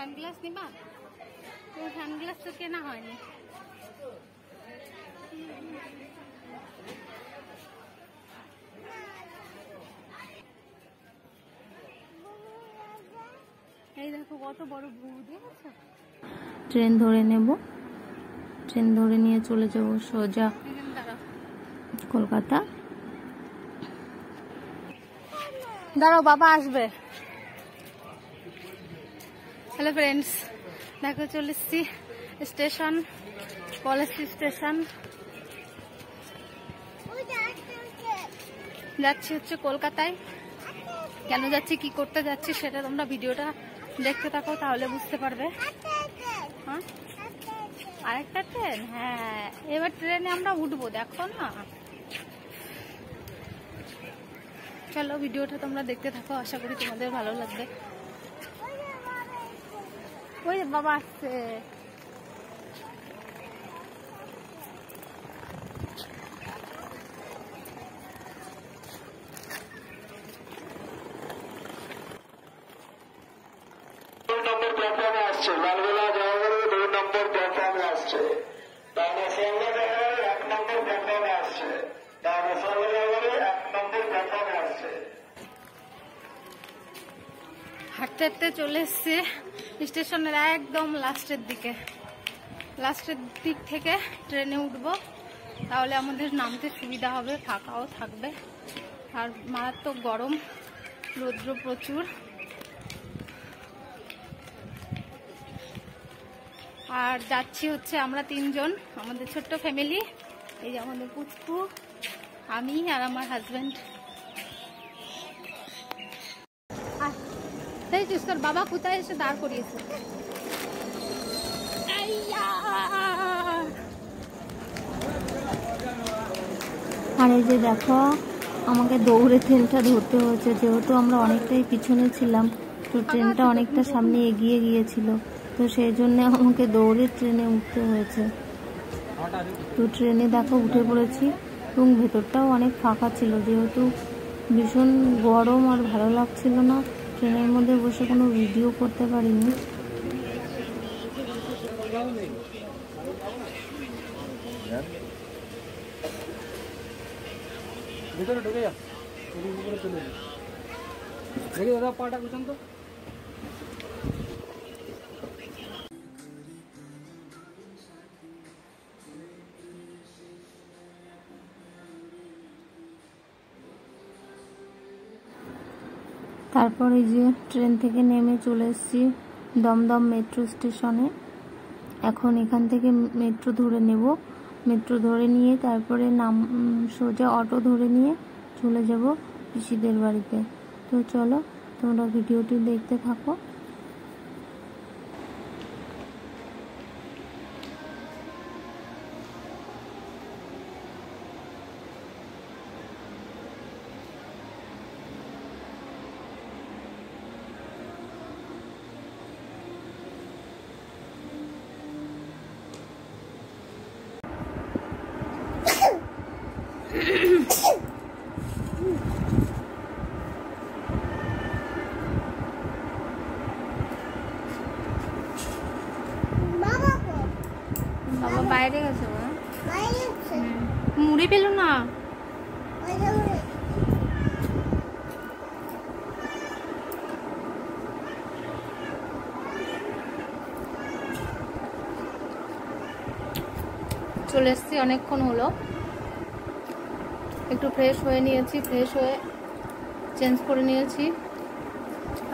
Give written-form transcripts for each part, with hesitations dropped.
Sunglass নিবা? তোমার sunglass তো কেনা হয়নি। এই দেখো কত বড় ব্লু, দেখেছো? ট্রেন ধরে নেব, ট্রেন ধরে নিয়ে চলে যাব সোজা কলকাতা। দাঁড়াও, বাবা আসবে। হ্যালো ফ্রেন্ডস, দেখো চলে এসছি স্টেশন, পলাশী স্টেশন। যাচ্ছি হচ্ছে কলকাতায়। কেন যাচ্ছি, কি করতে যাচ্ছি, সেটা তোমরা ভিডিওটা দেখতে থাকো, তাহলে বুঝতে পারবে। হ্যাঁ, আরেকটা ট্রেন? হ্যাঁ, এবার ট্রেনে আমরা উঠবো, দেখো না। চলো ভিডিওটা তোমরা দেখতে থাকো, আশা করি তোমাদের ভালো লাগবে। ওই বাবা আসছে। লালগোলা যাওয়া করে 2 নম্বর প্ল্যাটফর্মে আসছে, ডানে সামনে যাওয়া 1 নম্বর প্ল্যাটফর্মে আসছে, ডানে সামনে যাওয়া 1 নম্বর প্ল্যাটফর্মে আসছে। হাঁটতে হাঁটতে চলে এসছে স্টেশনের একদম লাস্টের দিকে। লাস্টের দিক থেকে ট্রেনে উঠবো, তাহলে আমাদের নামতে সুবিধা হবে, ফাঁকাও থাকবে। আর মারাত্মক গরম, রৌদ্র প্রচুর। আর যাচ্ছি হচ্ছে আমরা 3 জন, আমাদের ছোট্ট ফ্যামিলি। এই যে আমাদের পুচকু, আমি আর আমার হাজবেন্ড। তোর বাবা কোথায় এসে দাঁড় করিয়েছে। আর এই যে দেখো, আমাকে দৌড়ে ট্রেনটা ধরতে হয়েছে, যেহেতু আমরা অনেকটাই পিছনে ছিলাম, তো ট্রেনটা অনেকটা সামনে এগিয়ে গিয়েছিল, তো সেই জন্য আমাকে দৌড়ে ট্রেনে উঠতে হয়েছে। তো ট্রেনে দেখো উঠে পড়েছি, এবং ভেতরটাও অনেক ফাঁকা ছিল, যেহেতু ভীষণ গরম আর ভালো লাগছিল না। ট্রেনের মধ্যে বসে কোনো ভিডিও করতে পারিনি। ভিতরে ঢুকে যা, উপরে চলে যা, দেখি দাদা পাটা বুঝান তো। তারপরে যে ট্রেন থেকে নেমে চলে এসেছি দমদম মেট্রো স্টেশনে। এখন এখান থেকে মেট্রো ধরে নেব, মেট্রো ধরে নিয়ে তারপরে সোজা অটো ধরে নিয়ে চলে যাব পিসিদের বাড়িতে। তো চলো তোমরা ভিডিওটি দেখতে থাকো। বাবা বাইরে গেছে, মুড়ি পেল না। চলে এসছি, অনেকক্ষণ হলো। একটু ফ্রেশ হয়ে নিয়েছি, ফ্রেশ হয়ে চেঞ্জ করে নিয়েছি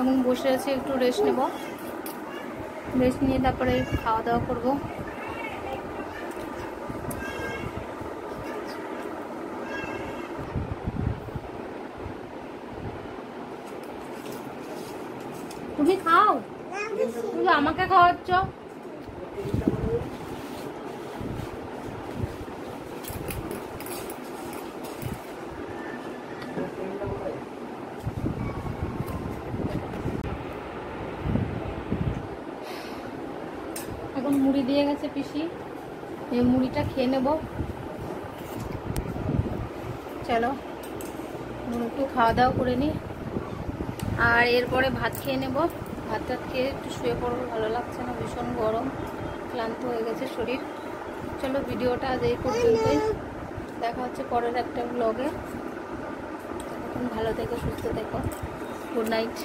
এবং বসে আছি, একটু রেস্ট নেব। রেস্ট নিয়ে তারপরে খাওয়া দাওয়া করবো। তুমি খাও, তুমি আমাকে খাওয়াচ্ছ। এখন মুড়ি দিয়ে গেছে পিসি, এই মুড়িটা খেয়ে নেব। চলো একটু খাওয়া দাওয়া করে নি, আর এরপরে ভাত খেয়ে নেব। ভাত টাত খেয়ে একটু শুয়ে পড়বো, ভালো লাগছে না, ভীষণ গরম, ক্লান্ত হয়ে গেছে শরীর। চলো ভিডিওটা আজ এই পর্যন্তই, দেখা হচ্ছে পরের একটা ব্লগে। এখন ভালো থেকো, সুস্থ থেকো, গুড নাইট।